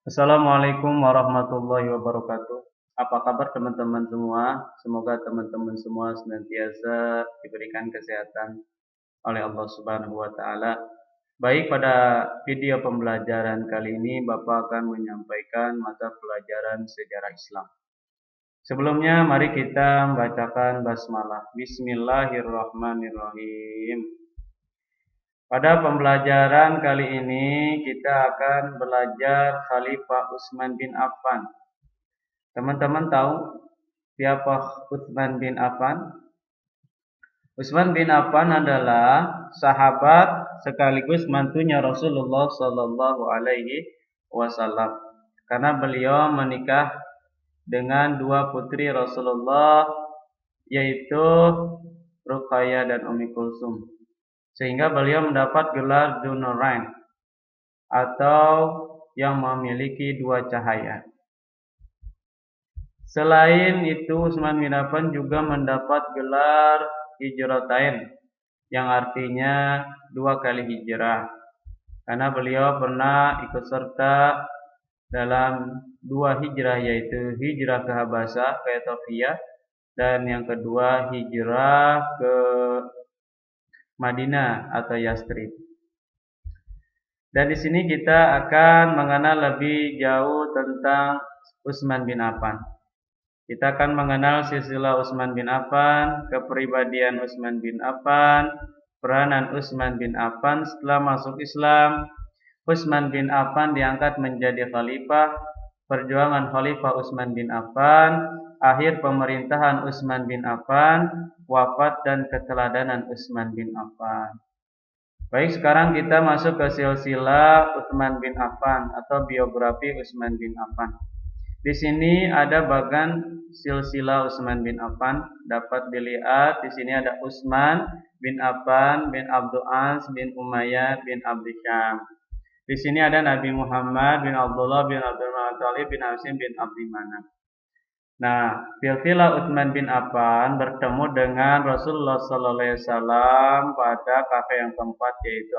Assalamualaikum warahmatullahi wabarakatuh. Apa kabar teman-teman semua? Semoga teman-teman semua senantiasa diberikan kesehatan oleh Allah Subhanahu wa taala. Baik, pada video pembelajaran kali ini Bapak akan menyampaikan mata pelajaran sejarah Islam. Sebelumnya mari kita membacakan basmalah. Bismillahirrahmanirrahim. Pada pembelajaran kali ini kita akan belajar Khalifah Utsman bin Affan. Teman-teman tahu siapa Utsman bin Affan? Utsman bin Affan adalah sahabat sekaligus mantunya Rasulullah Sallallahu Alaihi Wasallam. Karena beliau menikah dengan dua putri Rasulullah, yaitu Ruqayyah dan Ummi Kulsum. Sehingga beliau mendapat gelar Dzunurain atau yang memiliki dua cahaya. Selain itu, Utsman bin Affan juga mendapat gelar Hijratain, yang artinya dua kali hijrah. Karena beliau pernah ikut serta dalam dua hijrah, yaitu hijrah ke Habasah, ke Ethiopia, dan yang kedua hijrah ke Madinah atau Yastrib. Dan di sini kita akan mengenal lebih jauh tentang Utsman bin Affan. Kita akan mengenal silsilah Utsman bin Affan, kepribadian Utsman bin Affan, peranan Utsman bin Affan setelah masuk Islam. Utsman bin Affan diangkat menjadi khalifah, perjuangan Khalifah Utsman bin Affan, akhir pemerintahan Utsman bin Affan, wafat dan keteladanan Utsman bin Affan. Baik, sekarang kita masuk ke silsilah Utsman bin Affan atau biografi Utsman bin Affan. Di sini ada bagan silsilah Utsman bin Affan. Dapat dilihat di sini ada Utsman bin Affan bin Abdul Ans bin Umayyah bin Abdi Syam. Di sini ada Nabi Muhammad bin Abdullah bin Abdul Muthalib bin Hasyim bin Abdi Manaf. Nah, silsilah Utsman bin Affan bertemu dengan Rasulullah sallallahu alaihi wasallam pada kakek yang keempat, yaitu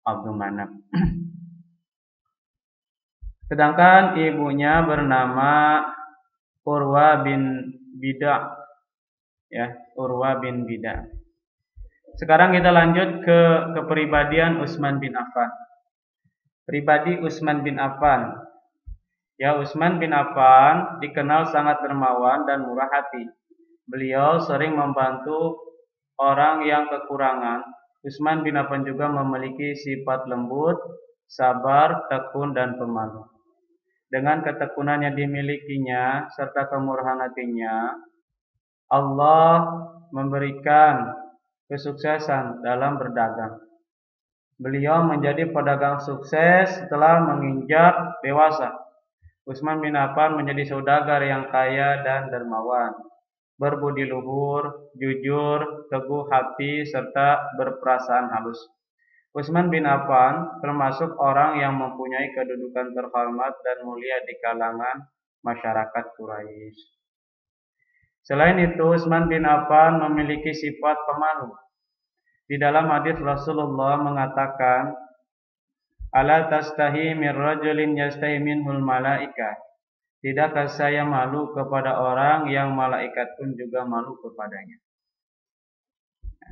Abdul Manaf. Sedangkan ibunya bernama Urwa bin Bidah. Ya, Urwa bin Bidah. Sekarang kita lanjut ke kepribadian Utsman bin Affan. Pribadi Utsman bin Affan. Ya, Utsman bin Affan dikenal sangat dermawan dan murah hati. Beliau sering membantu orang yang kekurangan. Utsman bin Affan juga memiliki sifat lembut, sabar, tekun, dan pemalu. Dengan ketekunan yang dimilikinya serta kemurahan hatinya, Allah memberikan kesuksesan dalam berdagang. Beliau menjadi pedagang sukses setelah menginjak dewasa. Utsman bin Affan menjadi saudagar yang kaya dan dermawan, berbudi luhur, jujur, teguh hati, serta berperasaan halus. Utsman bin Affan termasuk orang yang mempunyai kedudukan terhormat dan mulia di kalangan masyarakat Quraisy. Selain itu, Utsman bin Affan memiliki sifat pemalu. Di dalam hadis Rasulullah mengatakan, "Ala tastahi mir rajulin yastahi minhul malaika." Tidakkah saya malu kepada orang yang malaikat pun juga malu kepadanya?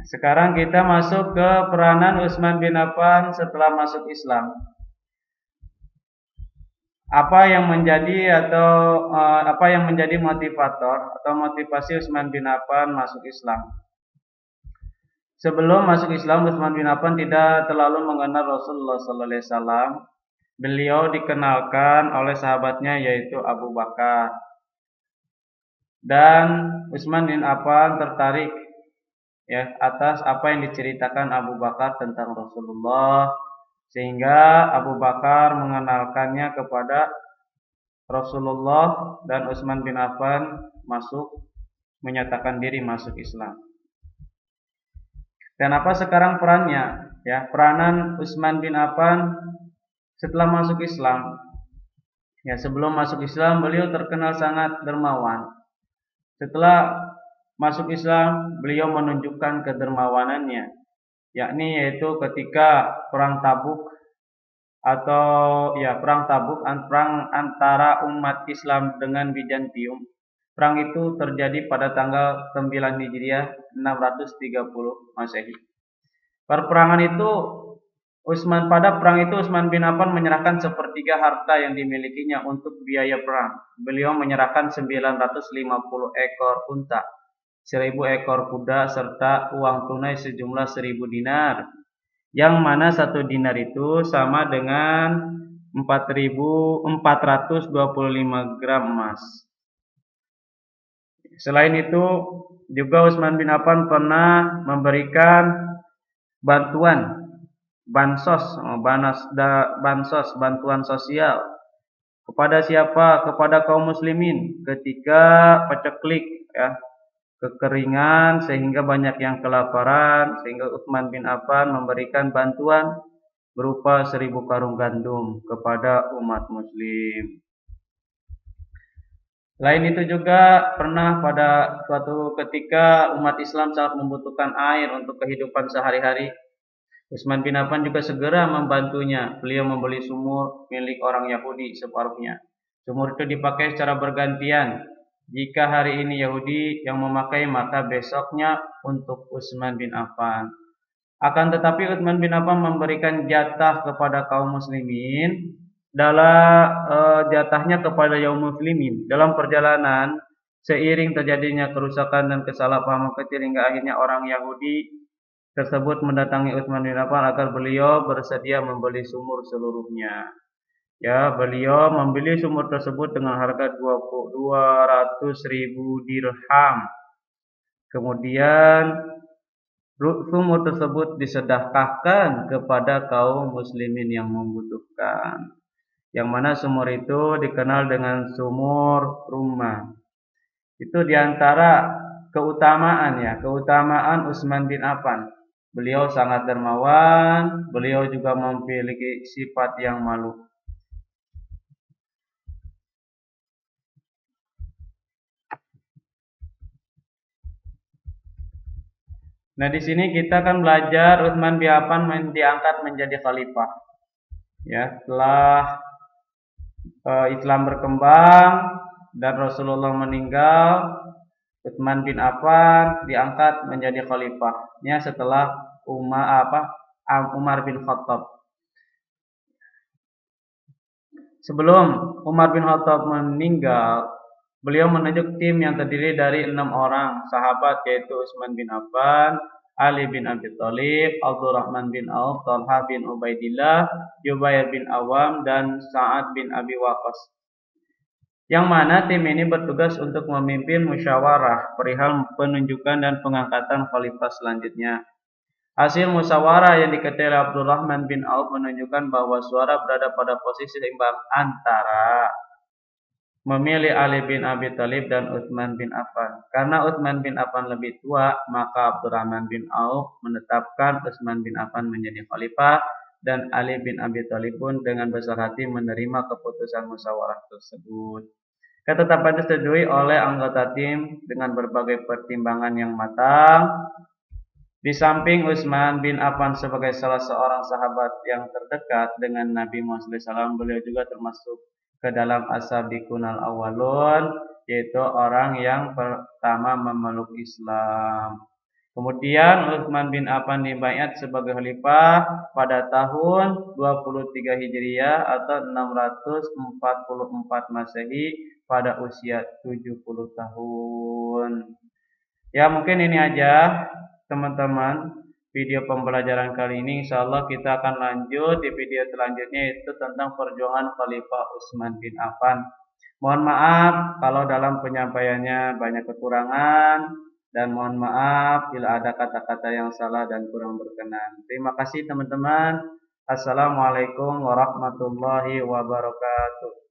Sekarang kita masuk ke peranan Utsman bin Affan setelah masuk Islam. Apa yang menjadi motivator atau motivasi Utsman bin Affan masuk Islam? Sebelum masuk Islam, Utsman bin Affan tidak terlalu mengenal Rasulullah sallallahu alaihi wasallam. Beliau dikenalkan oleh sahabatnya, yaitu Abu Bakar. Dan Utsman bin Affan tertarik atas apa yang diceritakan Abu Bakar tentang Rasulullah, sehingga Abu Bakar mengenalkannya kepada Rasulullah dan Utsman bin Affan menyatakan diri masuk Islam. Dan apa sekarang perannya? Peranan Utsman bin Affan setelah masuk Islam. Sebelum masuk Islam beliau terkenal sangat dermawan. Setelah masuk Islam beliau menunjukkan kedermawanannya, yaitu ketika perang Tabuk atau ya perang Tabuk, perang antara umat Islam dengan Bizantium. Perang itu terjadi pada tanggal 9 Hijriah 630 Masehi. Perperangan itu pada perang itu Utsman bin Affan menyerahkan sepertiga harta yang dimilikinya untuk biaya perang. Beliau menyerahkan 950 ekor unta, 1000 ekor kuda serta uang tunai sejumlah 1000 dinar. Yang mana satu dinar itu sama dengan 4.425 gram emas. Selain itu juga Utsman bin Affan pernah memberikan bansos, bantuan sosial kepada siapa? Kepada kaum muslimin ketika paceklik, ya, kekeringan sehingga banyak yang kelaparan, sehingga Utsman bin Affan memberikan bantuan berupa 1000 karung gandum kepada umat muslim. Selain itu juga pernah pada suatu ketika umat Islam sangat membutuhkan air untuk kehidupan sehari-hari. Utsman bin Affan juga segera membantunya. Beliau membeli sumur milik orang Yahudi separuhnya. Sumur itu dipakai secara bergantian. Jika hari ini Yahudi yang memakai, maka besoknya untuk Utsman bin Affan. Akan tetapi Utsman bin Affan memberikan jatah kepada kaum muslimin dalam jatahnya kepada kaum muslimin dalam perjalanan. Seiring terjadinya kerusakan dan kesalahpahaman kecil hingga akhirnya orang Yahudi tersebut mendatangi Utsman bin Affan agar beliau bersedia membeli sumur seluruhnya. Ya, beliau membeli sumur tersebut dengan harga 200.000 dirham. Kemudian sumur tersebut disedekahkan kepada kaum muslimin yang membutuhkan. Yang mana sumur itu dikenal dengan sumur rumah. Itu diantara keutamaan Utsman bin Affan. Beliau sangat dermawan, beliau juga memiliki sifat yang malu. Nah, di sini kita kan belajar Utsman bin Affan diangkat menjadi khalifah. Ya, setelah Islam berkembang dan Rasulullah meninggal, Utsman bin Affan diangkat menjadi khalifahnya setelah Umar bin Khattab. Sebelum Umar bin Khattab meninggal, beliau menunjuk tim yang terdiri dari 6 orang sahabat, yaitu Utsman bin Affan, Ali bin Abi Thalib, Abdurrahman bin Auf, Talha bin Ubaidillah, Jubair bin Awam, dan Sa'ad bin Abi Waqqas. Yang mana tim ini bertugas untuk memimpin musyawarah perihal penunjukan dan pengangkatan khalifah selanjutnya. Hasil musyawarah yang diketuai Abdurrahman bin Auf menunjukkan bahwa suara berada pada posisi seimbang antara memilih Ali bin Abi Thalib dan Utsman bin Affan. Karena Utsman bin Affan lebih tua, maka Abdurrahman bin Auf menetapkan Utsman bin Affan menjadi khalifah dan Ali bin Abi Thalib pun dengan besar hati menerima keputusan musyawarah tersebut. Ketetapan disetujui oleh anggota tim dengan berbagai pertimbangan yang matang. Di samping Utsman bin Affan sebagai salah seorang sahabat yang terdekat dengan Nabi Muhammad SAW, beliau juga termasuk ke dalam as-sabiqun al-awwalun, yaitu orang yang pertama memeluk Islam. Kemudian Utsman bin Affan dibaiat sebagai khalifah pada tahun 23 Hijriah atau 644 Masehi pada usia 70 tahun. Ya, mungkin ini aja teman-teman video pembelajaran kali ini. Insyaallah kita akan lanjut di video selanjutnya, yaitu tentang perjuangan Khalifah Utsman bin Affan. Mohon maaf kalau dalam penyampaiannya banyak kekurangan, dan mohon maaf bila ada kata-kata yang salah dan kurang berkenan. Terima kasih teman-teman. Assalamualaikum warahmatullahi wabarakatuh.